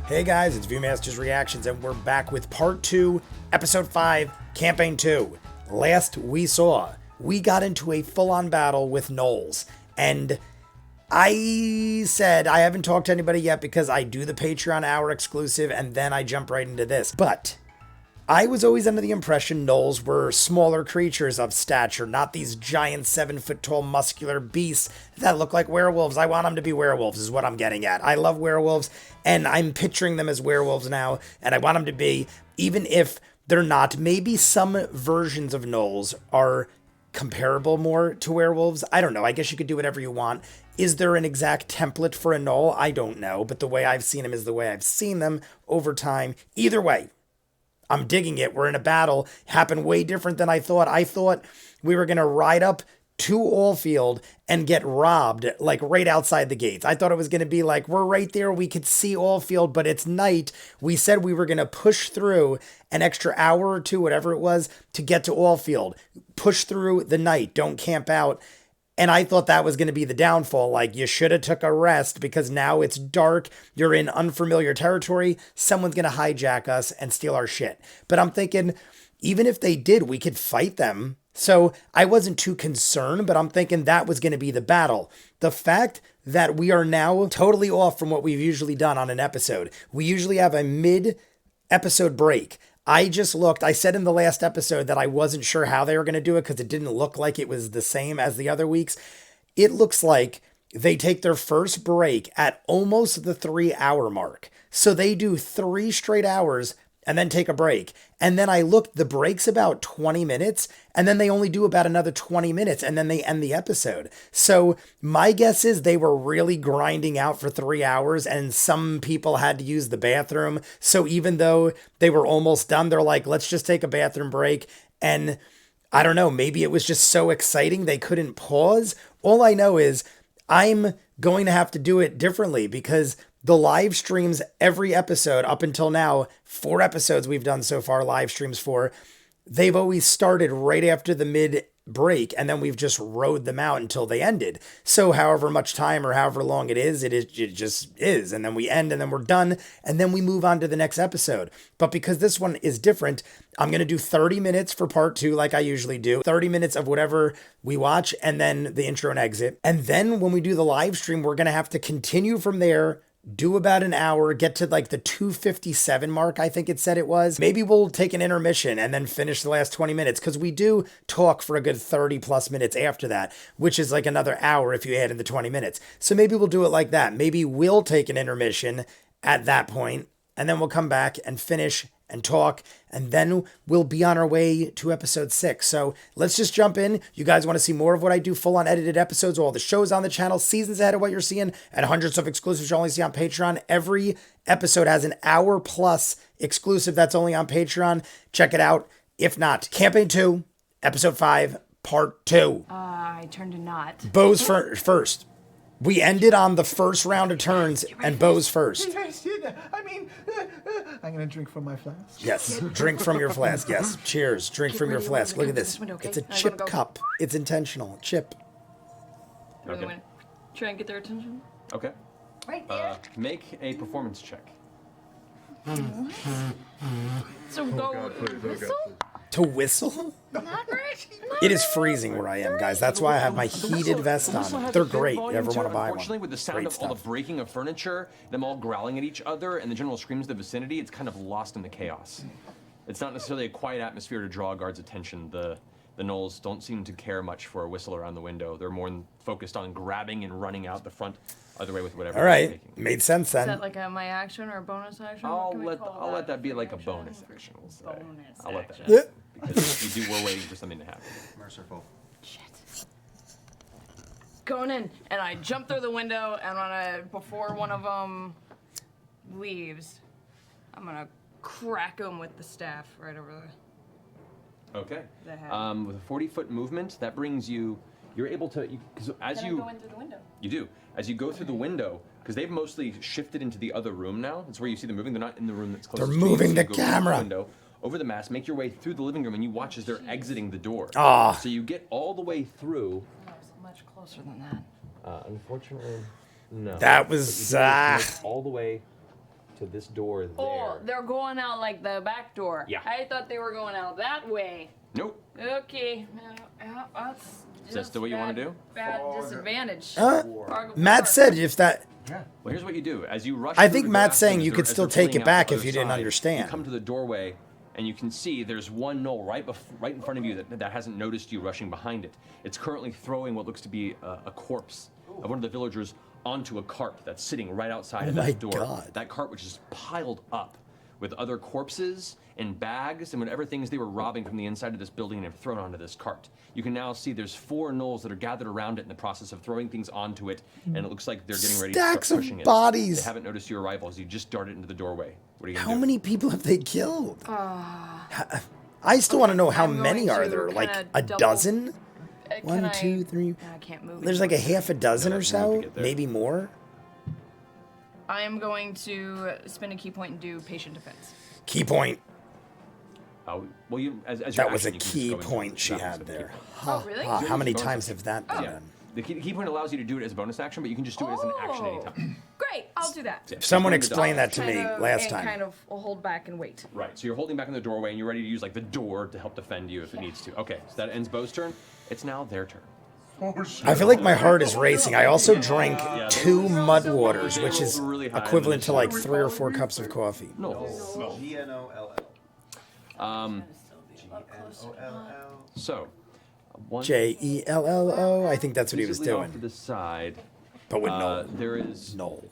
Hey guys, it's ViewMasters Reactions, and we're back with Part 2, Episode 5, Campaign 2. Last we saw, we got into a full-on battle with Gnolls, and I said I haven't talked to anybody yet because I do the Patreon hour exclusive, and then I jump right into this. But I was always under the impression Gnolls were smaller creatures of stature, not these giant 7-foot-tall muscular beasts that look like werewolves. I want them to be werewolves is what I'm getting at. I love werewolves, and I'm picturing them as werewolves now, and I want them to be, even if they're not. Maybe some versions of Gnolls are comparable more to werewolves. I don't know. I guess you could do whatever you want. Is there an exact template for a Gnoll? I don't know, but the way I've seen them is the way I've seen them over time. Either way, I'm digging it. We're in a battle. Happened way different than I thought. I thought we were going to ride up to Alfield and get robbed, like right outside the gates. I thought it was going to be like, we're right there. We could see Alfield, but it's night. We said we were going to push through an extra hour or two, whatever it was, to get to Alfield. Push through the night. Don't camp out. And I thought that was going to be the downfall. Like, you should have took a rest because now it's dark. You're in unfamiliar territory. Someone's going to hijack us and steal our shit. But I'm thinking, even if they did, we could fight them. So I wasn't too concerned, but I'm thinking that was going to be the battle. The fact that we are now totally off from what we've usually done on an episode. We usually have a mid-episode break. I just looked, I said in the last episode that I wasn't sure how they were going to do it because it didn't look like it was the same as the other weeks. It looks like they take their first break at almost the 3-hour mark. So they do 3 straight hours and then take a break. And then I looked, the break's about 20 minutes, and then they only do about another 20 minutes, and then they end the episode. So my guess is they were really grinding out for 3 hours, and some people had to use the bathroom. So even though they were almost done, they're like, let's just take a bathroom break. And I don't know, maybe it was just so exciting they couldn't pause. All I know is I'm going to have to do it differently because the live streams every episode up until now, 4 episodes we've done so far, live streams for, they've always started right after the mid break, and then we've just rode them out until they ended. So however much time or however long it just is. And then we end and then we're done. And then we move on to the next episode. But because this one is different, I'm going to do 30 minutes for part 2 like I usually do. 30 minutes of whatever we watch and then the intro and exit. And then when we do the live stream, we're going to have to continue from there, do about an hour, get to like the 2:57 mark, I think it said it was. Maybe we'll take an intermission and then finish the last 20 minutes because we do talk for a good 30 plus minutes after that, which is like another hour if you add in the 20 minutes. So maybe we'll do it like that. Maybe we'll take an intermission at that point and then we'll come back and finish and talk, and then we'll be on our way to episode 6. So let's just jump in. You guys want to see more of what I do, full on edited episodes, all the shows on the channel, seasons ahead of what you're seeing, and hundreds of exclusives you'll only see on Patreon. Every episode has an hour plus exclusive that's only on Patreon. Check it out. If not, Campaign 2, Episode 5, Part 2. I turned to not. Bo's first. We ended on the first round of turns, and Bo's first. I mean, I'm gonna drink from my flask. Yes, drink from your flask. Yes, cheers. Drink from your flask. Look at this. It's a chip cup. It's intentional. Chip. Okay. Try and get their attention. Okay. Right there. Make a performance check. So go whistle? To whistle? Not right. It is freezing where I am, guys. That's why I have my heated vest on. They're great. You ever want to buy one? Unfortunately, with the sound of all the breaking of furniture, them all growling at each other, and the general screams of the vicinity, it's kind of lost in the chaos. It's not necessarily a quiet atmosphere to draw a guard's attention. The Gnolls don't seem to care much for a whistle around the window. They're more focused on grabbing and running out the front other way with whatever. All right, made sense then. Is that like my action or a bonus action? I'll let that be like a bonus action. We'll say. I'll let that. Yeah. Because we're waiting for something to happen. Merciful. Shit. Going in, and I jump through the window, and before one of them leaves, I'm gonna crack him with the staff right over the. Okay. The head. With a 40-foot movement, that brings you. You're able to. Because as Can you. I go in through the window? You do. As you go through the window, because they've mostly shifted into the other room now. That's where you see them moving. They're not in the room that's closest. They're moving to the you. So you go camera. through the window, over the mask, make your way through the living room, and you watch as they're exiting the door. Ah. So you get all the way through. I was much closer than that. Unfortunately, no. That was But you do make all the way to this door there. Oh, they're going out like the back door. Yeah. I thought they were going out that way. Nope. Okay. That's Is that still what you want to do? Bad disadvantage. Matt said if that. Yeah. Well, here's what you do. As you rush I through think the Matt's glass saying as you they're- could as still they're take pulling it out back the if other you didn't side, understand. You come to the doorway, and you can see there's one Gnoll right in front of you that hasn't noticed you rushing behind it. It's currently throwing what looks to be a corpse of one of the villagers onto a cart that's sitting right outside of my that door. God. That cart, which is piled up with other corpses and bags and whatever things they were robbing from the inside of this building and have thrown onto this cart. You can now see there's 4 Gnolls that are gathered around it in the process of throwing things onto it, and it looks like they're getting ready Stacks to of start pushing it. bodies. They haven't noticed your arrival as you just darted into the doorway. What are you gonna How do? many people have they killed? I still want to know how I'm many going are to there? Like kinda a double- dozen? Can 1, I- 2, 3. I can't move. There's like a anymore. half a dozen or that's enough to so, get there. maybe more. I am going to spend a key point and do patient defense. Key point. Well, as That your was a action, you can just key go into point the she back had of the there. key point. Huh, really? huh, how many Bonus times action. have that been Yeah. done? The key point allows you to do it as a bonus action, but you can just do it as an action anytime. Great, I'll do that. Yeah. Someone Going to explained dodge. that to me Kind of- last and time. kind of hold back and wait. Right, so you're holding back in the doorway and you're ready to use like the door to help defend you if it needs to. Okay, so that ends Bo's turn. It's now their turn. I feel like my heart is racing. I also drank Yeah. 2 mud waters, which is Really high equivalent to like on 3 or 4 cups of coffee. No. Gnoll. So, one Jello. I think that's what he was visibly off to doing. the side. But with no. There is No.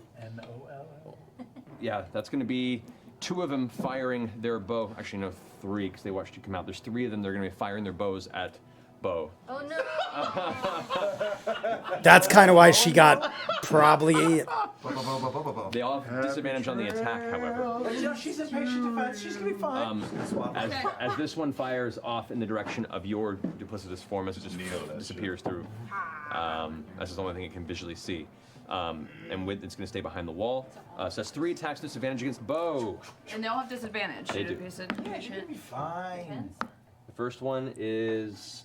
Yeah, that's going to be 2 of them firing their bow. Actually, no, 3 because they watched you come out. There's 3 of them. They're going to be firing their bows at Bo. Oh no! That's kind of why she got probably. They all have disadvantage on the attack, however. She's in patient defense. She's gonna be fine. As this one fires off in the direction of your duplicitous form, as it just disappears through. That's the only thing it can visually see. And with it's going to stay behind the wall. So that's 3 attacks, disadvantage against Bo. And they all have disadvantage. They do. You're gonna be fine. The first one is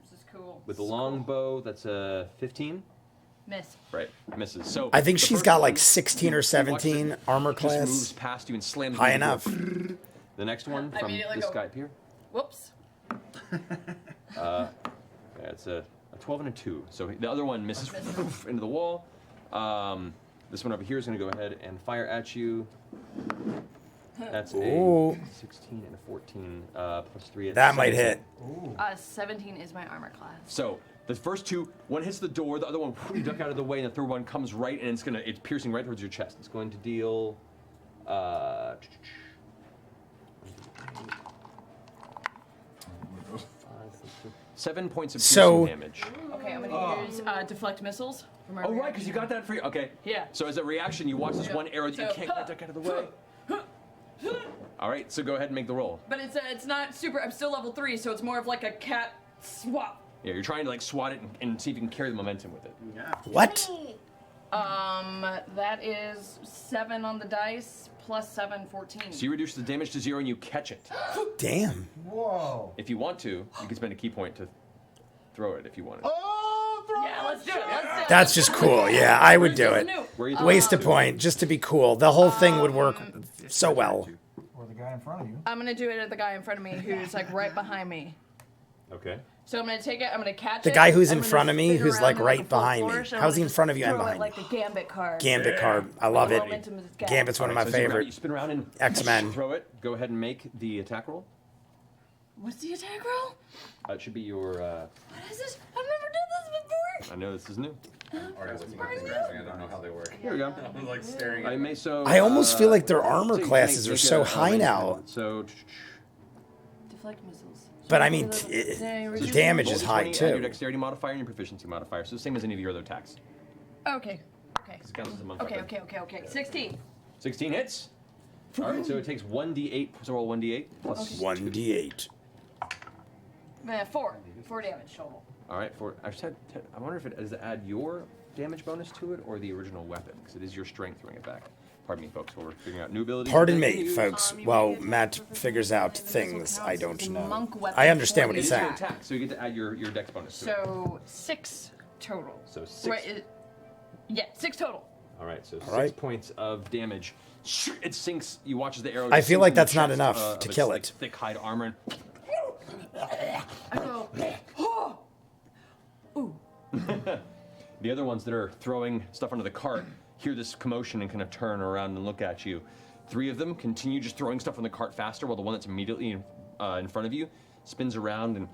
This is cool. with the long bow. That's a 15. Miss. Right, misses. So I think the she's first got one, like 16 or you watch 17 it armor just moves class. past you and slams High into the enough. door. The next one I from immediately this go- guy up here. Whoops. That's a 12 and a 2. So the other one misses into the wall. This one over here is going to go ahead and fire at you. That's Ooh. a 16 and a 14 plus 3. That might hit. 17 is my armor class. So the first 2, one hits the door, the other one you duck out of the way, and the third one comes right, and it's piercing right towards your chest. It's going to deal. 7 points of So- piercing damage. Okay, I'm gonna use deflect missiles. For my Oh right, because you got that free. Okay. Yeah. So as a reaction, you watch this Yeah. one arrow that you So, can't quite duck out of the way. All right, so go ahead and make the roll. But it's not super. I'm still level 3, so it's more of like a cat swap. Yeah, you're trying to like swat it and see if you can carry the momentum with it. What? That is 7 on the dice plus 7, 14. So you reduce the damage to 0 and you catch it. Damn. Whoa. If you want to, you can spend a key point to throw it if you wanted. Oh, throw Yeah, let's do it. Let's do it. That's just cool. Yeah, I would do it. Where are you Waste a point just to be cool. The whole thing would work so well. Or the guy in front of you. I'm gonna do it at the guy in front of me who's like right behind me. Okay. So I'm gonna take it. I'm gonna catch The it. guy who's I'm in gonna front of me, spin who's around like in right a full behind me. flourish, and How's he I'm in gonna front of you just and throw it behind like a gambit card. Gambit card. I love it. Momentum is gas. Gambit's one of my So as you grab it, favorite. You spin around and X-Men. Throw it. Go ahead and make the attack roll. What's the attack roll? It should be your. What is this? I've never done this before. I know this is new. Already looking at things, I don't know how they work. Here we go. I'm like staring I at may so. I almost feel like their armor so you classes make are so a high range now. attack. So. Deflect missiles. But I mean, Reduce- damage is roll high d20, add your too. dexterity modifier and your proficiency modifier. So the same as any of your other attacks. Okay. Okay. It counts as a monk Okay. weapon. Okay. 16. 16 hits. All right, so it takes 1d8. So roll 1d8 plus 1d8. 4. 4 damage total. All right, I wonder if it does it add your damage bonus to it or the original weapon, because it is your strength throwing it back. Pardon me, folks, while we're figuring out new abilities. Pardon that they me, can use. folks. While Matt figures out things I don't know. Monk weapon I understand what for he's the saying. attack. Attack, so you get to add your dex bonus to it. So 6 total. So 6. Right, yeah, 6 total. All right, so 6 right. points of damage. It sinks. You watch as the arrow. I just feel sinks like in the that's not chest, enough of to its, kill like, it. thick hide armor. I go, oh! Ooh. The other ones that are throwing stuff under the cart hear this commotion and kind of turn around and look at you. 3 of them continue just throwing stuff on the cart faster, while the one that's immediately in front of you spins around and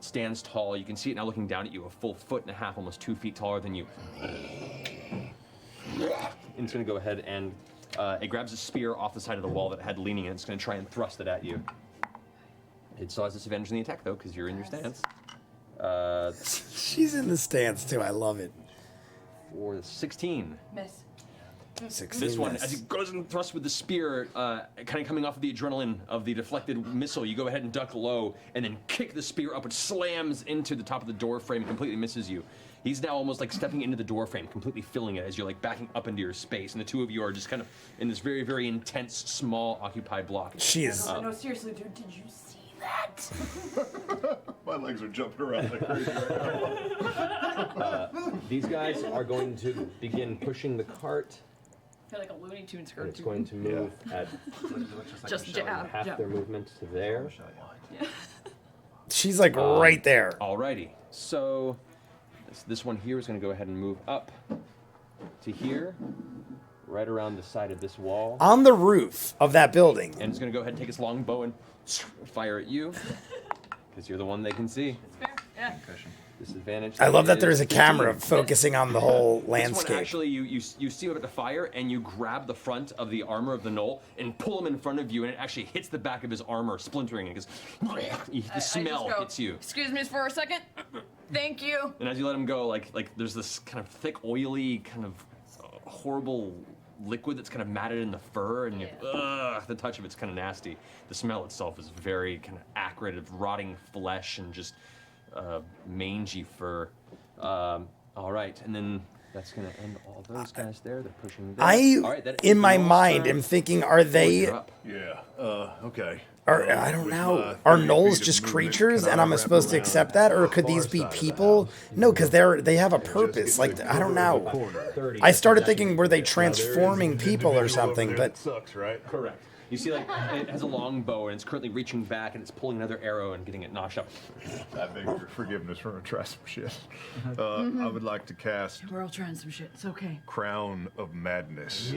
stands tall. You can see it now looking down at you, a full 1.5 feet, almost 2 feet taller than you. And it's going to go ahead and it grabs a spear off the side of the wall that it had leaning, and it's going to try and thrust it at you. It still has disadvantage in the attack, though, because you're in your stance. She's in the stance too. I love it. For the 16. Miss. 16 This one, miss. as he goes and thrusts with the spear, kind of coming off of the adrenaline of the deflected missile, you go ahead and duck low, and then kick the spear up. It slams into the top of the door frame and completely misses you. He's now almost like stepping into the door frame, completely filling it as you're like backing up into your space, and the 2 of you are just kind of in this very, very intense, small, occupied block. She is. No, seriously, dude, did you see that? My legs are jumping around like crazy right now. These guys are going to begin pushing the cart, I feel like a Looney Tunes and cartoon. it's going to move at Just jab, half jab. their movement to there. She's like right there. Alrighty, so this one here is going to go ahead and move up to here, right around the side of this wall. On the roof of that building. And it's going to go ahead and take its long bow and fire at you, because you're the one they can see. It's fair. Yeah. Disadvantage. I love that is there's a camera 15. focusing on the whole This one, landscape. actually, you see about to fire, and you grab the front of the armor of the Gnoll and pull him in front of you, and it actually hits the back of his armor, splintering it. The smell I just go, hits you. Excuse me for a second. Thank you. And as you let him go, like there's this kind of thick, oily, kind of horrible liquid that's kind of matted in the fur, and the touch of it's kind of nasty. The smell itself is very kind of acrid, of rotting flesh and just mangy fur. All right, and then that's going to end all those guys there. They're pushing there. All right, that in ends my Gnoll's mind, turn. am thinking, are they, You're up. Yeah. Okay. I don't With know, my are 30 Gnolls feet of just movement, creatures, can and I I'm wrap supposed to around accept that, or the could far these be side of the people? house? No, because they have a purpose. Like, I don't know. 30. I started thinking, were they transforming people or something? But sucks, right? Correct. You see, like, it has a long bow, and it's currently reaching back, and it's pulling another arrow and getting it notched up. I beg your forgiveness for try some shit. I would like to cast We're all trying some shit. It's okay. Crown of Madness.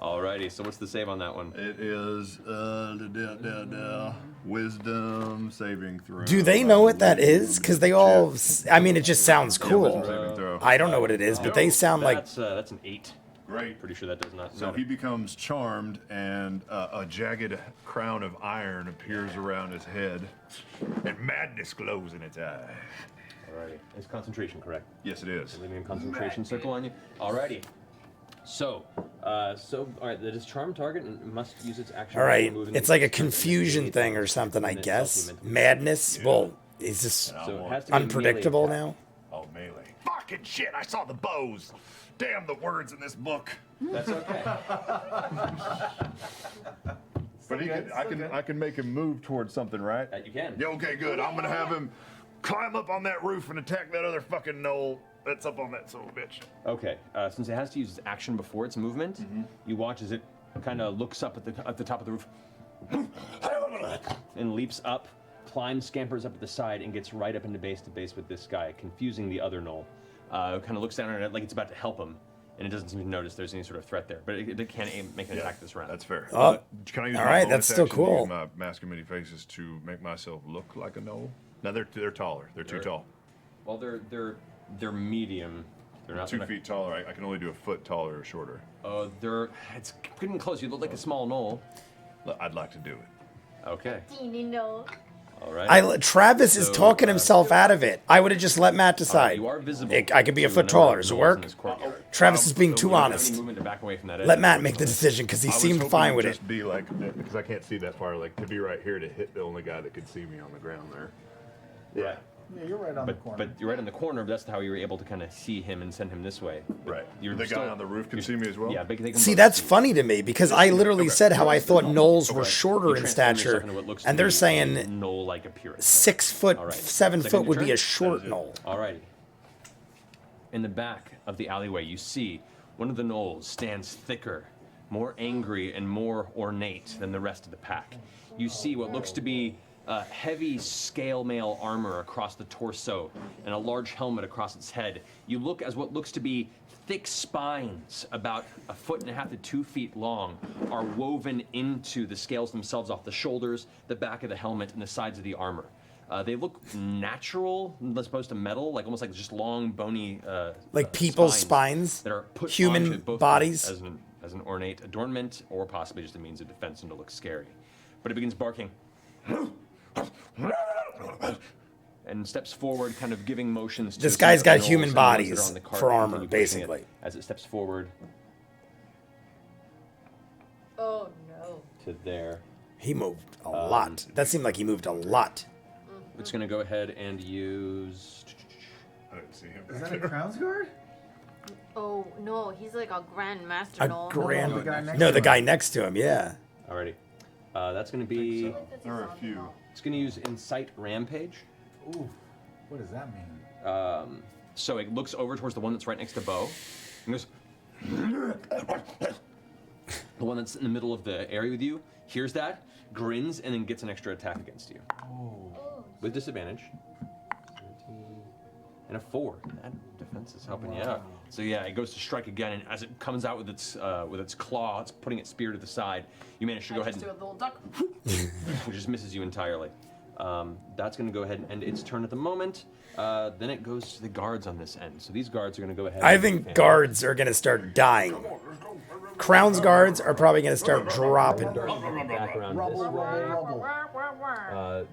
Alrighty, so what's the save on that one? It is Wisdom saving throw. do they know what that is? Because they all, I mean, it just sounds Wisdom cool. saving throw. I don't know what it is, but they sound like, That's an 8. Great. Pretty sure that does not So matter. he becomes charmed, and a jagged crown of iron appears around his head, and madness glows in its eye. Alrighty. Is concentration correct? Yes, it is. Leaving a concentration circle on you. Alrighty. So, alright, the disarmed target must use its action. all right, to move in it's the like a direction of confusion the thing or something, I and then guess. self-movement. Madness? Well, is this So it has to be a unpredictable melee now? Oh, melee. Fucking shit, I saw the bows. Damn the words in this book. attack. That's okay. But I can make him move towards something, right? That you can. Yeah, okay, good. I'm gonna have him climb up on that roof and attack that other fucking Gnoll that's up on that son of a bitch. Okay, since it has to use its action before its movement, you watch as it kind of looks up at the top of the roof and leaps up, climbs, scampers up at the side, and gets right up into base to base with this guy, confusing the other Gnoll. Kind of looks down at it like it's about to help him, and it doesn't seem to notice there's any sort of threat there. But it can make an attack this round. That's fair. Oh, Can I use all my right, bonus that's still action to cool. use my Mask of Many Faces to make myself look like a Gnoll? Now they're taller. They're too tall. Well, they're medium. They're not 2 feet taller. I can only do a foot taller or shorter. It's getting close. You look like a small Gnoll. I'd like to do it. Okay. All right. Travis is So, talking himself out of it. I would have just let Matt decide. You are visible. I could be a to foot number taller. of Does it Gnolls work? in this courtyard. Travis is being So too you don't have any honest. movement to back away from that edge. Let Matt make the decision because he I was seemed hoping fine to with it. just be like, because I can't see that far, like to be right here to hit the only guy that could see me on the ground there. Yeah. Yeah, you're right on the corner. But you're right in the corner. But that's how you were able to kind of see him and send him this way. Right. You're The still- guy on the roof can see me as well? Yeah, they can See, both that's see you. funny to me because I literally said how I thought Knolls were shorter You in transform yourself stature, into what looks and to they're be saying a Gnoll-like appearance. 6 foot, All right. 7 Second foot would be turn? a short Knoll. Alrighty. In the back of the alleyway, you see One of the Gnolls stands thicker, more angry, and more ornate than the rest of the pack. You see what looks to be heavy scale mail armor across the torso and a large helmet across its head. You look as what looks to be thick spines, about 1.5 to 2 feet long, are woven into the scales themselves off the shoulders, the back of the helmet, and the sides of the armor. They look natural as opposed to metal, like almost like just long, bony like people's spines that are put human onto both bodies as an ornate adornment, or possibly just a means of defense and to look scary. But it begins barking and steps forward, kind of giving motions to This guy's got Gnolls human and the ones that bodies are on the cart for and armor, continue pushing it basically. as it steps forward Oh no. to there. He moved a lot. That seemed like he moved a lot. It's going to go ahead and use. I didn't see him. Is back that a there. Crown's Guard? Oh no, he's like a Grand Master A Gnoll. grand. the guy next No, to the him. guy next to him. Yeah. Alrighty. That's going to be. So, there are a few. It's going to use Incite Rampage. Ooh, what does that mean? So it looks over towards the one that's right next to Bo, and goes. The one that's in the middle of the area with you hears that, grins, and then gets an extra attack against you. With disadvantage. 13, and a 4. That defense is helping you out. So yeah, it goes to strike again, and as it comes out with its claw, it's putting its spear to the side. You manage to go ahead Just and do a little duck. which just misses you entirely. That's going to go ahead and end its turn at the moment. Then it goes to the guards on this end. So these guards are going to go ahead. I and think guards are going to start dying. Crown's guards are probably going to start dropping. back around this way.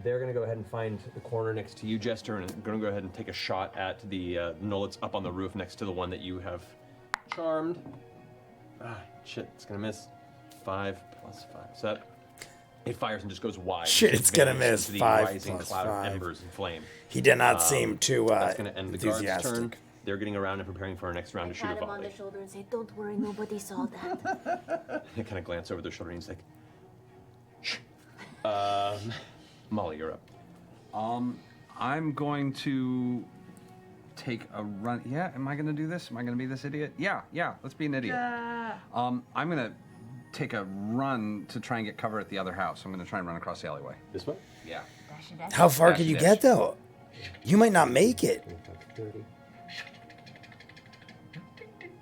They're going to go ahead and find the corner next to you, Jester, and going to go ahead and take a shot at the Gnoll that's up on the roof next to the one that you have charmed. Shit, it's going to miss. 5 plus 5. So that it fires and just goes wide. Shit, it's gonna Vanishes miss. into the 5 rising plus cloud 5. of embers and flame. He did not seem too That's going to end the guard's turn. enthusiastic. They're getting around and preparing for our next round to shoot a Pat him on volley. the shoulder and say, "Don't worry, nobody saw that." They kind of glance over their shoulder and he's like, "Shh." Molly, you're up. I'm going to take a run. Yeah, am I going to do this? Am I going to be this idiot? Yeah, let's be an idiot. I'm going to take a run to try and get cover at the other house. I'm going to try and run across the alleyway. This way? Yeah. How far Dash, could you dash. get though? You might not make it. 30,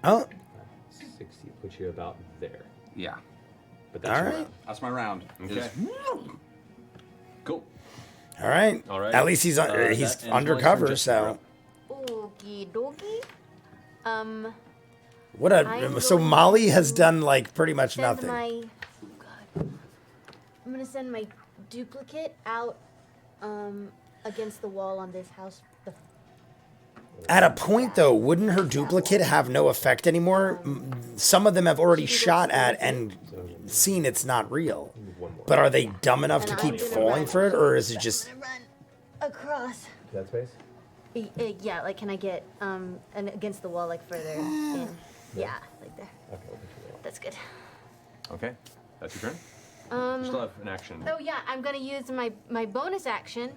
Oh, 60 puts you about there. Yeah. But that's All your right. round. That's my round. Okay. Cool. all right. All right. At least he's That ends he's Molly's undercover. turn. Jester, you're So up. Okie dokie. what I'm a so going Molly has to done like pretty much Send nothing. my. Oh God. I'm gonna send my duplicate out against the wall on this house. At a point though, wouldn't her duplicate have no effect anymore? Some of them have already shot at and seen it's not real. But are they dumb enough to And keep I'm gonna falling run. for it, or is it just? I'm gonna run across. That space? Yeah, like can I get and against the wall like further in? Yeah, like there. Okay, we'll put you That's good. there. Okay. That's your turn? You still have an action. Oh yeah, I'm gonna use my bonus action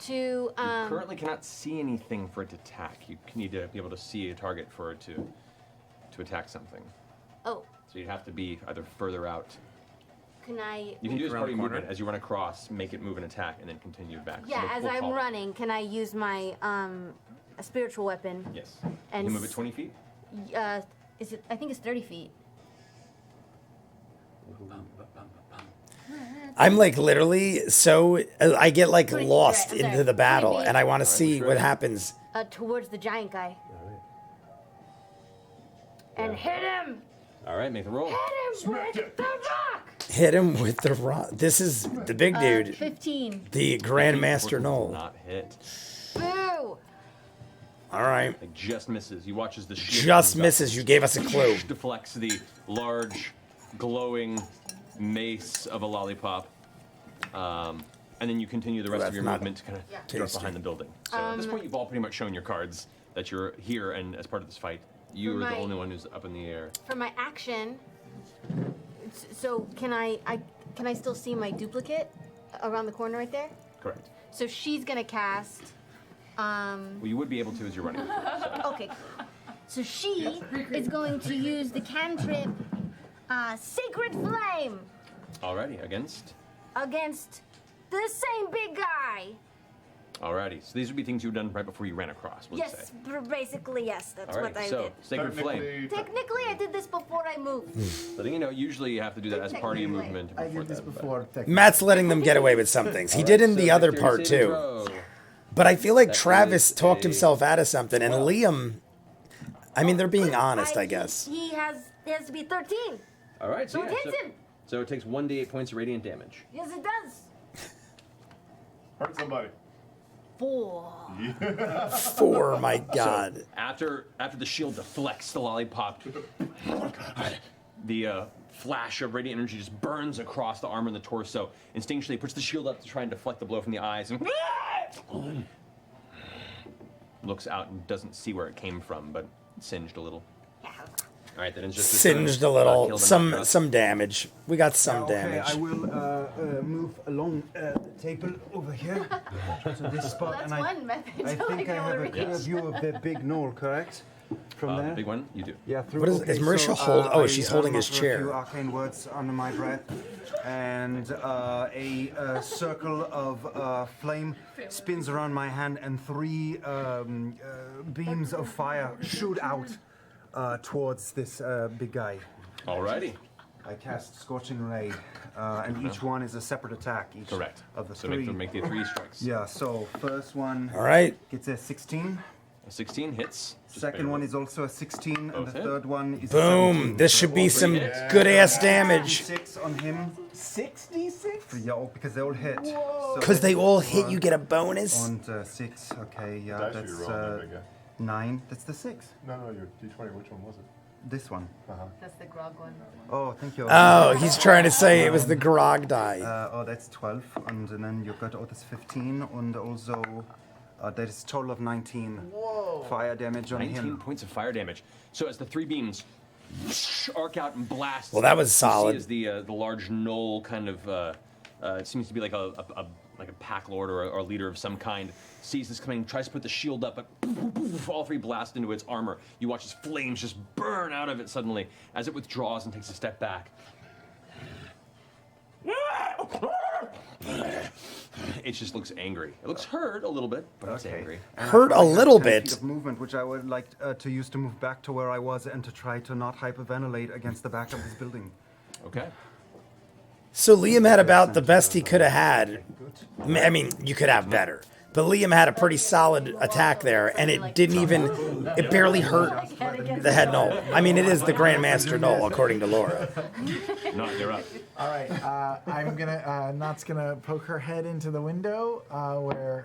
to You currently cannot see anything for it to attack. You need to be able to see a target for it to attack something. oh, So you'd have to be either further out. can I? You can do as Around part of the your corner? movement as you run across, make it move and attack, and then continue back. So Yeah, we'll- as we'll I'm call it. running, can I use my a spiritual weapon? Yes. And you move it 20 feet? Is it? I think it's 30 feet. I'm like literally so I get like 20 lost I'm sorry, into the battle, 20 and I want to Alright, see sure. what happens. Towards the giant guy. All right. And hit him! All right, make the roll. Hit him with the rock! Hit him with the rock. This is the big dude, 15. the Grandmaster Unfortunately, Gnoll. Not hit. Boo! All right, Like just misses. You watch as the shield just comes up, misses. You gave us a clue. deflects the large, glowing mace of a lollipop. And then you continue the rest of that's your not movement to kind of drop tasty. behind the building. So at this point, you've all pretty much shown your cards that you're here, and as part of this fight, you For are the my- only one who's up in the air. For my action, so can I still see my duplicate around the corner right there? Correct. So she's gonna cast. Well, you would be able to as you're running. So. Okay. So she is going to use the cantrip Sacred Flame Alrighty, against? against the same big guy. Alrighty, so these would be things you've done right before you ran across, we'll Yes, say. basically, yes. That's what I Alright, so, did. Sacred Flame. Technically, I did this before I moved. Letting you know, usually you have to do that as part of your movement. I did this that, but- before. technically. Matt's letting them get away with some things. He did in the other part Dexterity saving too. throw. But I feel like That Travis is talked a- himself out of something, and Liam. I mean, they're being honest, I guess. He has to be 13. Alright, So it yeah, hits him. So it takes 1d8 points of radiant damage. Yes, it does. Hurt somebody. 4. 4, my God. After the shield deflects the lollipop, the flash of radiant energy just burns across the armor and the torso. Instinctually, puts the shield up to try and deflect the blow from the eyes, and looks out and doesn't see where it came from, but singed a little. All right, then it's just Singed a little. Some damage. We got some Okay, damage. I will move along the table over here to this spot, That's and one method. I think I have a clear view of the big Gnoll, correct? From the there. big one, you do. Yeah, through. What is- is Marisha hold- oh, she's holding his mutter chair. A few arcane words under my breath, and a circle of flame spins around my hand, and 3 beams of fire shoot out towards this big guy. Alrighty. I cast Scorching Ray, and each one is a separate attack. Each Correct. of the So 3. make the 3 strikes. Yeah. So first one All right. gets a 16. A 16 hits. Just Second one barely. is also a 16, and Both the hit. third one is a Boom. 17. This should be some hits. good ass damage. 6 on him. 66? Yeah, because they all hit. So Because they that's all hit, you get a bonus. And 6. Okay, yeah, Dice that's you roll, big guy. 9. That's the 6. No, your D20. Which one was it? This one. That's the grog one. Oh, thank you. Oh, he's trying to say it was the grog die. That's 12, and then you've got this 15, and also that is total of 19 fire damage on 19 him. points of fire damage. So as the 3 beams arc out and blast. Well, that was solid. You see as the large Gnoll kind of it seems to be like a pack lord or a leader of some kind sees this coming, tries to put the shield up, but all 3 blast into its armor. You watch as flames just burn out of it suddenly as it withdraws and takes a step back. It just looks angry. It looks hurt a little bit, but it's angry. And Hurt I a have little 10 bit. feet of movement, which I would like to use to move back to where I was and to try to not hyperventilate against the back of this building. Okay. So Liam had about the best he could have had. I mean, you could have better. But Liam had a pretty solid attack there, and it didn't even, it barely hurt the head Gnoll. I mean, it is the Grandmaster Gnoll, according to Laura. No, you're up. All right, I'm gonna. Not's gonna poke her head into the window where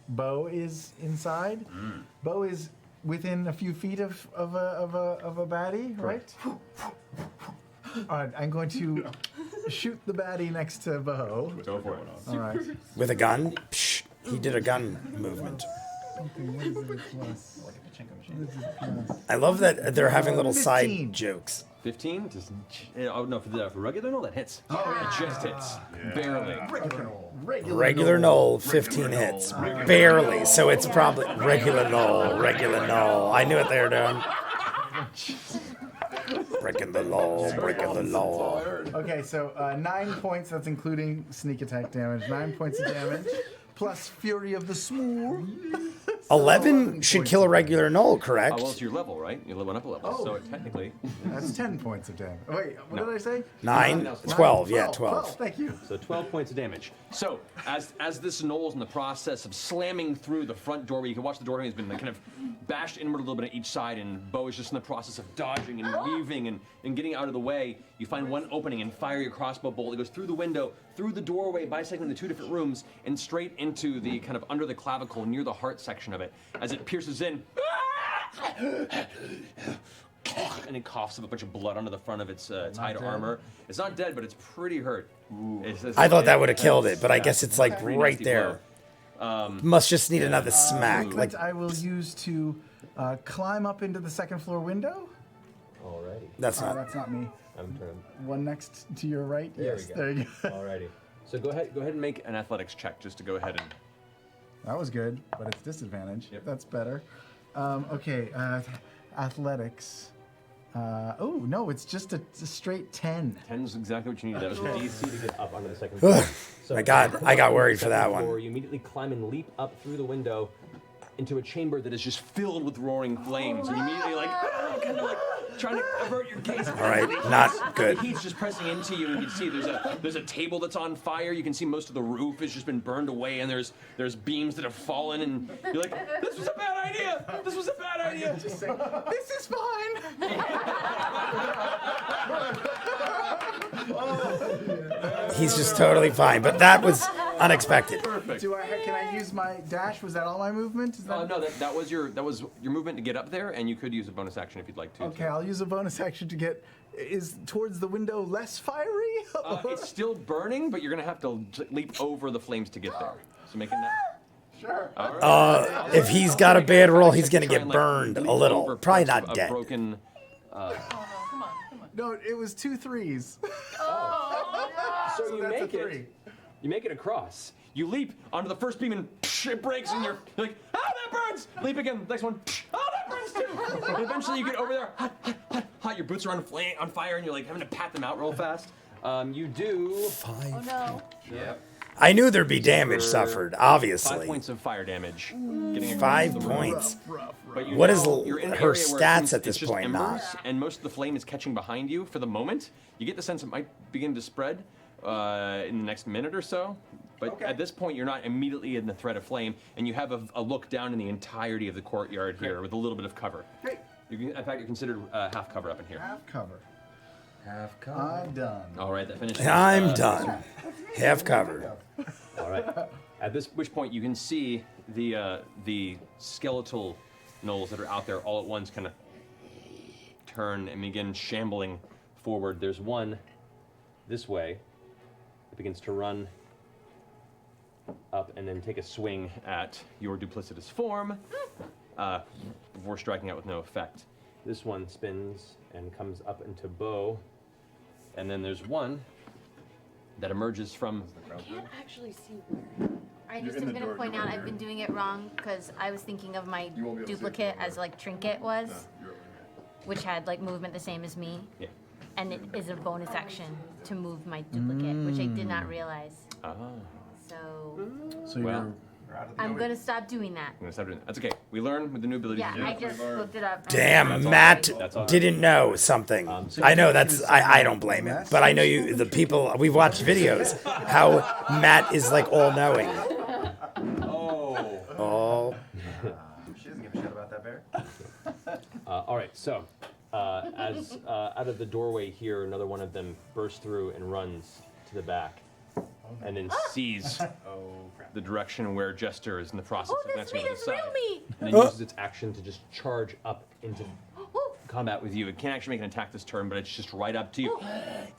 Bo is inside. Bo is within a few feet of a baddie, right? All right, I'm going to shoot the baddie next to Bo. Go for it. All right. With a gun? Psh, he did a gun movement. I love that they're having little 15. side jokes. 15? Oh no, for regular Gnoll that hits. It just hits. Barely. Regular Gnoll, 15 hits. Barely. So it's probably regular Gnoll, regular Gnoll. I knew what they were doing. Breaking the law, breaking the law. Okay, so 9 points. That's including sneak attack damage. 9 points of damage, plus Fury of the Smooth. 11 should kill a regular Gnoll, correct? Well, it's your level, right? You went up a level, so technically. That's 10 points of damage. Wait, what No. did I say? 9, 12, yeah, 12. Thank you. So 12 points of damage. So as this Gnoll's in the process of slamming through the front doorway, you can watch the doorway has been kind of bashed inward a little bit on each side, and Bo is just in the process of dodging and weaving and getting out of the way. You find one opening and fire your crossbow bolt. It goes through the window, through the doorway, bisecting the 2 different rooms, and straight into the kind of under the clavicle, near the heart section of it. As it pierces in, and it coughs up a bunch of blood onto the front of its hide armor. It's not dead, but it's pretty hurt. I thought that would have killed it, but I guess it's like Pretty right nasty there. blow. Must just need another smack. Like, That I will use to climb up into the second floor window. Alrighty. that's not. That's not me. I'm turned. One next to your right. There Yes, we go. there you go. Alrighty. So go ahead and make an athletics check just to go ahead and. That was good, but it's disadvantage. Yep. That's better. Okay, athletics. Oh no, it's just a straight 10. 10's exactly what you need. That was the DC to get up onto the second floor. So My God, I got worried for that floor, one. You immediately climb and leap up through the window into a chamber that is just filled with roaring flames. And you immediately kind of like trying to avert your gaze. All right, not good. The heat's just pressing into you, and you can see there's a table that's on fire. You can see most of the roof has just been burned away, and there's beams that have fallen. And you're like, this was a bad idea. This was a bad idea. Just say, this is fine. He's just totally fine, but that was unexpected. Perfect. Can I use my dash? Was that all my movement? Is that... No, that was your movement to get up there, and you could use a bonus action if you'd like to. Okay, I'll use a bonus action to get. Is towards the window less fiery? It's still burning, but you're gonna have to leap over the flames to get there. So making that. Sure. All right. If he's got a bad roll, he's gonna Try get and, burned leap a little. over Probably parts not of dead. Broken. No, it was 2 3s. So you that's a make 3. it. You make it across. You leap onto the first beam and it breaks, and you're like, oh, that burns! Leap again. Next one. Oh, that burns too. And eventually you get over there. Hot, hot, hot, hot. Your boots are on fire, and you're like having to pat them out real fast. You do. 5. Oh no. Yeah. I knew there'd be damage suffered, 5 obviously. points of fire damage. Getting 5 across the room. points. But What is you're in an her area where it stats seems at this it's just point now? embers, and most of the flame is catching behind you for the moment. You get the sense it might begin to spread in the next minute or so. But at this point, you're not immediately in the threat of flame, and you have a look down in the entirety of the courtyard here with a little bit of cover. Great. In fact, you're considered half cover up in here. Half cover. Have come. I'm done. All right, that finishes. I'm done. Half covered. All right. At which point you can see the skeletal gnolls that are out there all at once kind of turn and begin shambling forward. There's one this way. It begins to run up and then take a swing at your duplicitous form before striking out with no effect. This one spins and comes up into bow. And then there's one that emerges from. I can't actually see where. I just am gonna point out I've been doing it wrong because I was thinking of my You won't be able to see it duplicate from as like Trinket was, You're over which had like movement the same as me, Yeah. and it is a bonus action to move my duplicate, which I did not realize. Ah. So So Well, I'm gonna stop doing that. I'm gonna stop doing that. That's okay. We learn with the new abilities. Yeah, I just looked it up. Damn, Matt That's all. didn't know something. I know I don't blame him, but I know the people, we've watched videos, how Matt is like all knowing. Oh. She doesn't give a shit about that bear. All right. So, as out of the doorway here, another one of them bursts through and runs to the back, and then sees the direction where Jester is in the process Oh, of that's dancing me, to the that's side, real me. and then uses its action to just charge up into combat with you. It can't actually make an attack this turn, but it's just right up to you.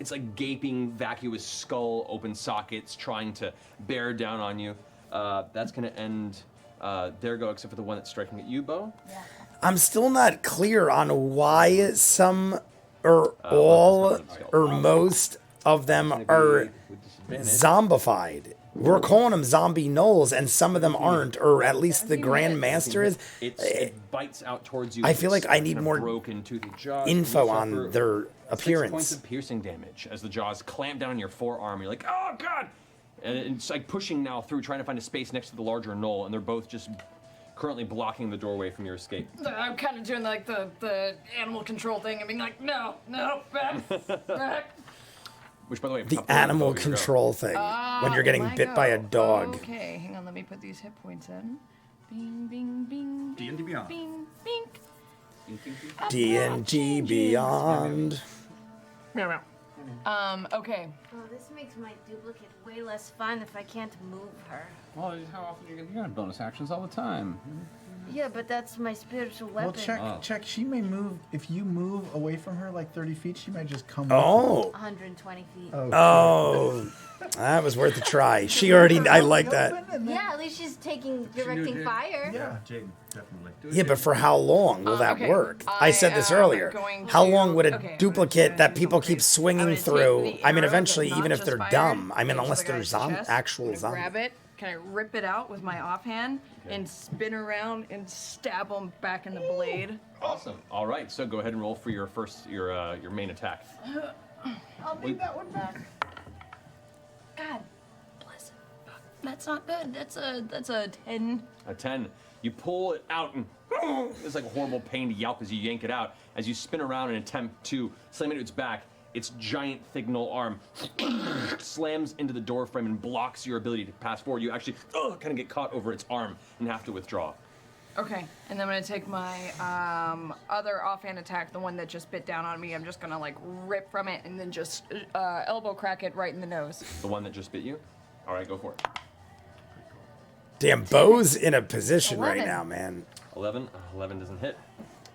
It's like gaping, vacuous skull, open sockets, trying to bear down on you. That's going to end their go, except for the one that's striking at you, Bo. I'm still not clear on why some or all or most of them are zombified. We're calling them zombie gnolls, and some of them aren't, or at least the Grand Master is. It bites out towards you. I feel like I need kind of more broken, toothy jaws. info You on suffer their 6 appearance. points of piercing damage as the jaws clamp down on your forearm. You're like, oh god! And it's like pushing now through, trying to find a space next to the larger gnoll, and they're both just currently blocking the doorway from your escape. I'm kind of doing like the animal control thing and being like, no, back, back. Which, by the way, The top row, animal Bo, your go. control thing when you're getting my bit by a go. dog. Okay, hang on, let me put these hit points in. Bing, bing, bing. D&D Beyond. Bing, bing. D&G Beyond. Meow, meow. Okay. Oh, this makes my duplicate way less fun if I can't move her. Well, how often are you gonna have bonus actions all the time? Yeah, but that's my spiritual weapon. Well, check. She may move. If you move away from her like 30 feet, she might just come. with Oh. 120 feet. you. Oh. That was worth a try. She already, I like that. Yeah, at least she's directing fire. Yeah. Jade, definitely. Yeah, but for how long will that okay. work? I said this I am earlier. going How to- long would a okay, I'm duplicate gonna that people keep I'm swinging gonna take through? the I mean, arrow eventually, that's even not if just they're fired dumb. I mean, into unless the they're guy's chest, actual I'm gonna zombies. grab it rip it out with my offhand and spin around and stab him back in the blade. Awesome. All right, so go ahead and roll for your main attack. I'll need that one back. God, bless him. That's not good. That's a 10. A 10. You pull it out and it's like a horrible pain to yelp as you yank it out. As you spin around and attempt to slam it to its back, its giant, thick Gnoll arm slams into the door frame and blocks your ability to pass forward. You actually kind of get caught over its arm and have to withdraw. Okay, and then I'm gonna take my other offhand attack, the one that just bit down on me. I'm just gonna like rip from it and then just elbow crack it right in the nose. The one that just bit you? All right, go for it. Damn, Bo's in a position 11. right now, man. 11. 11 doesn't hit.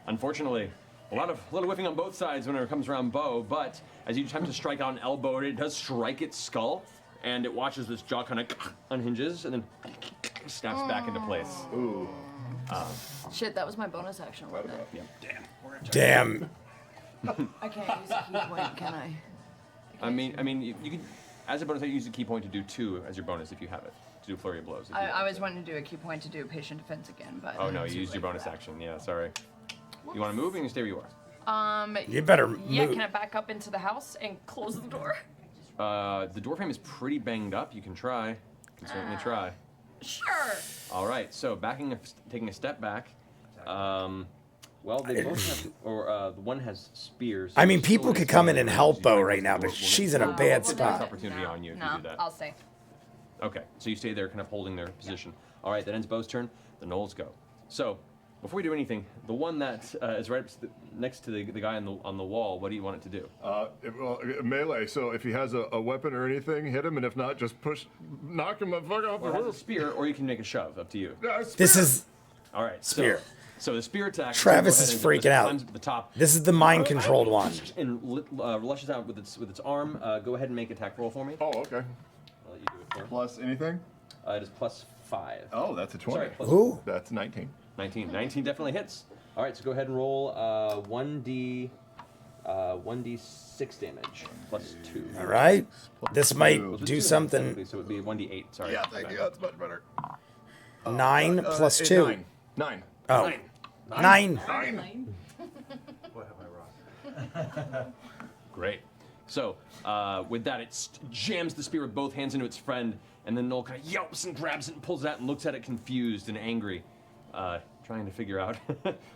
Unfortunately, a lot of whiffing on both sides when it comes around Bo, but as you attempt to strike out an elbow, it does strike its skull, and it watches this jaw kind of unhinges and then snaps back into place. Ooh. Shit, that was my bonus action, wasn't it? Yeah. Damn. I can't use a key point, can I? I mean, you can, as a bonus, you use a key point to do 2 as your bonus if you have it, to do flurry of blows. If you I was wanting to do a key point to do patient defense again, but. Oh no, you used your bonus action. Yeah, sorry. You want to move, or you can stay where you are? You better Yeah, move. can I back up into the house and close the door? The door frame is pretty banged up. You can try. You can certainly try. Sure. All right, so taking a step back. Well, they both have, or the one has spears. I mean, so people still could is come in doing and it. help You Bo try right now, to- but we'll- she's in a we'll- bad we'll take this spot. opportunity on you if you do that. I'll stay. Okay, so you stay there, kind of holding their position. All right, that ends Bo's turn. The Gnolls go. So, before we do anything, the one that is right next to the guy on the wall, what do you want it to do? Melee. So if he has a weapon or anything, hit him, and if not, just knock him the fuck off Well, the it has a roof. spear, or you can make a shove. Up to you. This is All right, Spear. So the spear attack. Travis go is ahead and freaking out. climbs up the top this is the mind controlled one. and rushes out with its arm. Go ahead and make attack roll for me. Oh, okay. I'll let you do it for. Plus anything? It is +5. Oh, that's a 20. Sorry, plus Who? That's 19. 19. 19 definitely hits. All right, so go ahead and roll 1d6 damage +2. All right. This might Those are do 2 something. technically, so it would be 1d8. Sorry. Yeah, thank you. That's much better. 9 plus 2. 9. 9. Oh. 9. 9. Great. So with that, it jams the spear with both hands into its friend, and then Gnoll kind of yelps and grabs it and pulls it out and looks at it confused and angry, trying to figure out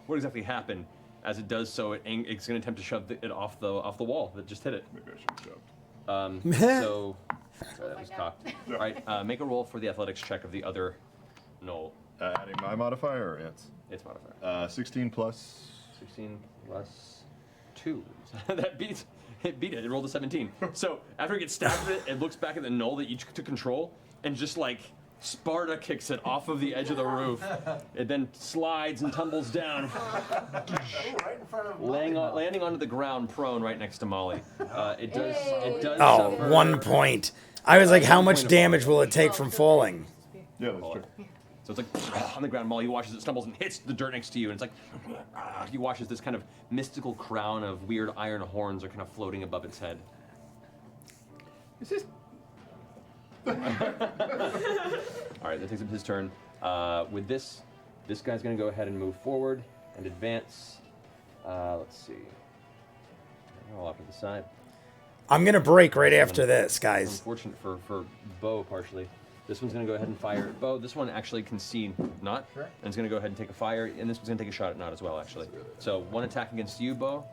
what exactly happened. As it does so, it's going to attempt to shove it off the wall that just hit it. Maybe I should have shoved. So sorry, that was cocked. All right, make a roll for the athletics check of the other Gnoll. Adding my modifier or its? Its modifier. 16 plus. 16 plus 2. That beats. It beat it. It rolled a 17. So after it gets stabbed with it, it looks back at the Gnoll that you took control and just like Sparta kicks it off of the edge of the roof. It then slides and tumbles down, landing onto the ground prone right next to Molly. It does. Oh, suffer. 1 point. I was like, how much damage will it take from falling? Yeah, that's true. So it's like on the ground. Molly watches it, stumbles and hits the dirt next to you, and it's like he watches this kind of mystical crown of weird iron horns are kind of floating above its head. Is this? All right, that takes up his turn. With this guy's going to go ahead and move forward and advance. Let's see. All off to the side. I'm going to break right after this, guys. Unfortunate for Bo partially. This one's going to go ahead and fire at Bo. This one actually can see Not, and it's going to go ahead and take a fire, and this one's going to take a shot at Not as well, actually. So one attack against you, Bo.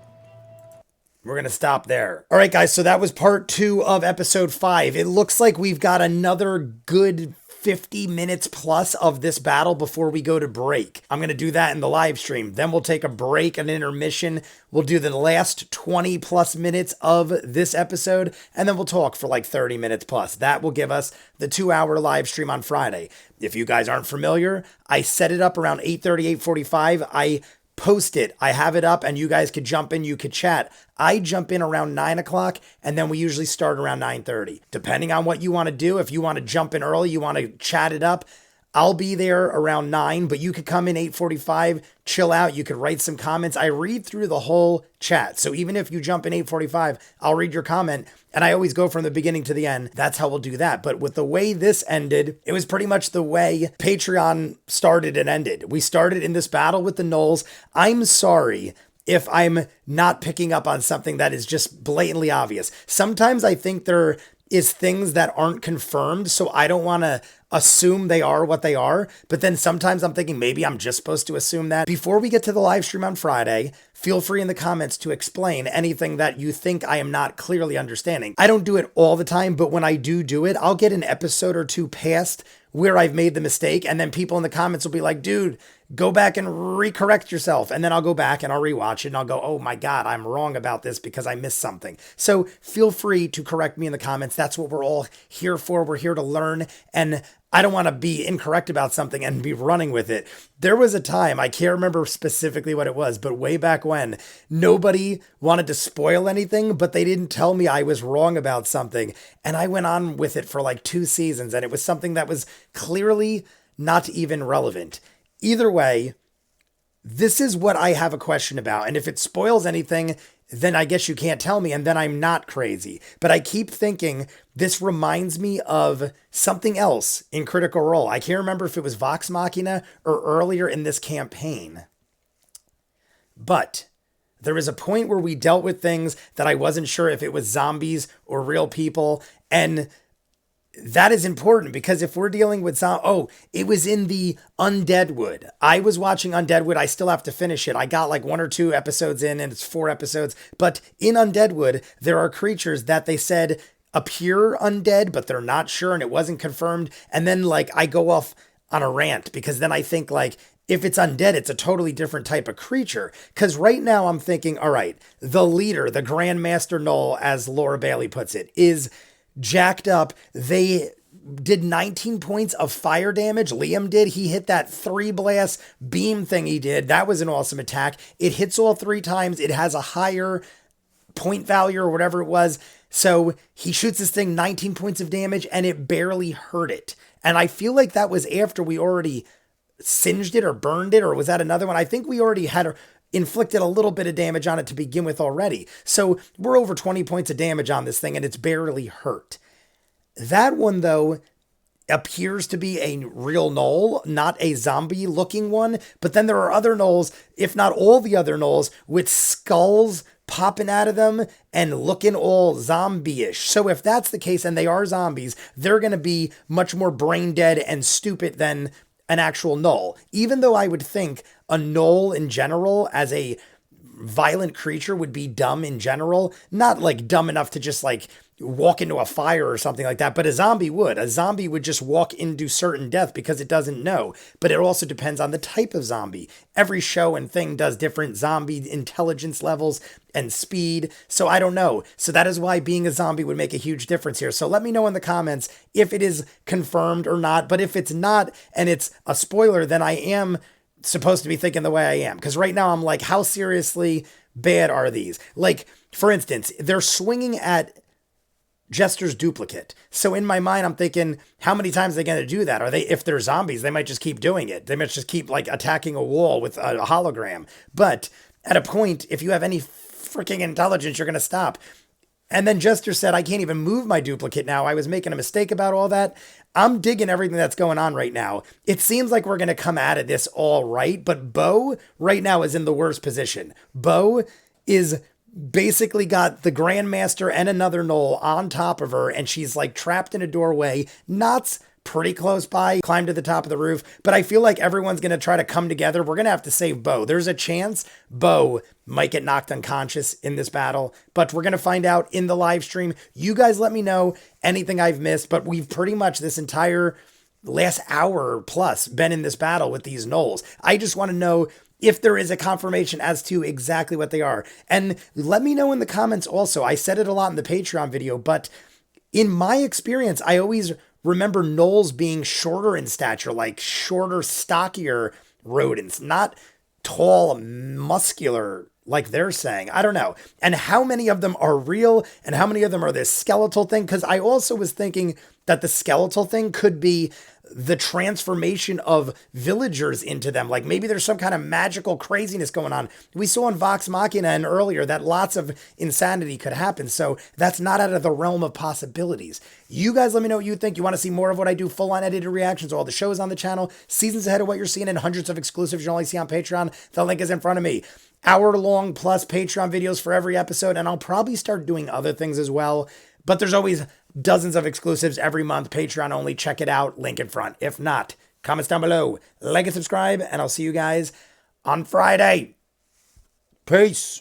We're going to stop there. All right, guys, so that was part 2 of episode 5. It looks like we've got another good 50 minutes plus of this battle before we go to break. I'm going to do that in the live stream. Then we'll take a break, an intermission. We'll do the last 20 plus minutes of this episode, and then we'll talk for like 30 minutes plus. That will give us the 2-hour live stream on Friday. If you guys aren't familiar, I set it up around 8:30, 8:45. I post it. I have it up and you guys could jump in, you could chat. I jump in around 9 o'clock and then we usually start around 9:30. Depending on what you want to do, if you want to jump in early, you want to chat it up, I'll be there around 9, but you could come in 8:45, chill out. You could write some comments. I read through the whole chat. So even if you jump in 8:45, I'll read your comment. And I always go from the beginning to the end. That's how we'll do that. But with the way this ended, it was pretty much the way Patreon started and ended. We started in this battle with the Gnolls. I'm sorry if I'm not picking up on something that is just blatantly obvious. Sometimes I think there is things that aren't confirmed, so I don't want to assume they are what they are. But then sometimes I'm thinking maybe I'm just supposed to assume that. Before we get to the live stream on Friday, feel free in the comments to explain anything that you think I am not clearly understanding. I don't do it all the time, but when I do it, I'll get an episode or two past where I've made the mistake, and then people in the comments will be like, dude, go back and recorrect yourself. And then I'll go back and I'll rewatch it and I'll go, oh my God, I'm wrong about this because I missed something. So feel free to correct me in the comments. That's what we're all here for. We're here to learn. And I don't want to be incorrect about something and be running with it. There was a time, I can't remember specifically what it was, but way back when, nobody wanted to spoil anything, but they didn't tell me I was wrong about something. And I went on with it for like 2 seasons, and it was something that was clearly not even relevant. Either way, this is what I have a question about. And if it spoils anything, then I guess you can't tell me, and then I'm not crazy. But I keep thinking this reminds me of something else in Critical Role. I can't remember if it was Vox Machina or earlier in this campaign. But there was a point where we dealt with things that I wasn't sure if it was zombies or real people. And that is important because if we're dealing with it was in the Undeadwood. I was watching Undeadwood. I still have to finish it. I got like 1 or 2 episodes in and it's 4 episodes. But in Undeadwood, there are creatures that they said appear undead, but they're not sure and it wasn't confirmed. And then like I go off on a rant because then I think like if it's undead, it's a totally different type of creature. Because right now I'm thinking, all right, the leader, the Grandmaster Gnoll, as Laura Bailey puts it, is jacked up. They did 19 points of fire damage. Liam did. He hit that 3-blast beam thing he did. That was an awesome attack. It hits all 3 times. It has a higher point value or whatever it was. So he shoots this thing 19 points of damage and it barely hurt it. And I feel like that was after we already singed it or burned it, or was that another one? I think we already had inflicted a little bit of damage on it to begin with already. So we're over 20 points of damage on this thing and it's barely hurt. That one though appears to be a real Gnoll, not a zombie looking one. But then there are other Gnolls, if not all the other Gnolls, with skulls popping out of them and looking all zombie-ish. So if that's the case and they are zombies, they're going to be much more brain dead and stupid than an actual Gnoll. Even though I would think a Gnoll in general as a violent creature would be dumb in general, not like dumb enough to just like walk into a fire or something like that, but a zombie would. A zombie would just walk into certain death because it doesn't know. But it also depends on the type of zombie. Every show and thing does different zombie intelligence levels and speed. So I don't know. So that is why being a zombie would make a huge difference here. So let me know in the comments if it is confirmed or not. But if it's not and it's a spoiler, then I am supposed to be thinking the way I am. Because right now I'm like, how seriously bad are these? Like, for instance, they're swinging at Jester's duplicate. So in my mind, I'm thinking, how many times are they going to do that? If they're zombies, they might just keep doing it. They might just keep like attacking a wall with a hologram. But at a point, if you have any freaking intelligence, you're going to stop. And then Jester said, I can't even move my duplicate now. I was making a mistake about all that. I'm digging everything that's going on right now. It seems like we're going to come out of this all right. But Bo right now is in the worst position. Bo is basically got the Grandmaster and another Gnoll on top of her, and she's like trapped in a doorway. Knott's pretty close by, climbed to the top of the roof, but I feel like everyone's going to try to come together. We're going to have to save Bo. There's a chance Bo might get knocked unconscious in this battle, but we're going to find out in the live stream. You guys let me know anything I've missed, but we've pretty much this entire last hour plus been in this battle with these Gnolls. I just want to know if there is a confirmation as to exactly what they are. And let me know in the comments also. I said it a lot in the Patreon video, but in my experience, I always remember Gnolls being shorter in stature, like shorter, stockier rodents, not tall, muscular like they're saying. I don't know. And how many of them are real and how many of them are this skeletal thing? Because I also was thinking that the skeletal thing could be the transformation of villagers into them. Like maybe there's some kind of magical craziness going on. We saw in Vox Machina and earlier that lots of insanity could happen. So that's not out of the realm of possibilities. You guys let me know what you think. You want to see more of what I do, full on edited reactions, all the shows on the channel, seasons ahead of what you're seeing, and hundreds of exclusives you'll only see on Patreon. The link is in front of me. Hour-long plus Patreon videos for every episode, and I'll probably start doing other things as well. But there's always dozens of exclusives every month, Patreon only. Check it out, link in front. If not, comments down below, like and subscribe, and I'll see you guys on Friday. Peace.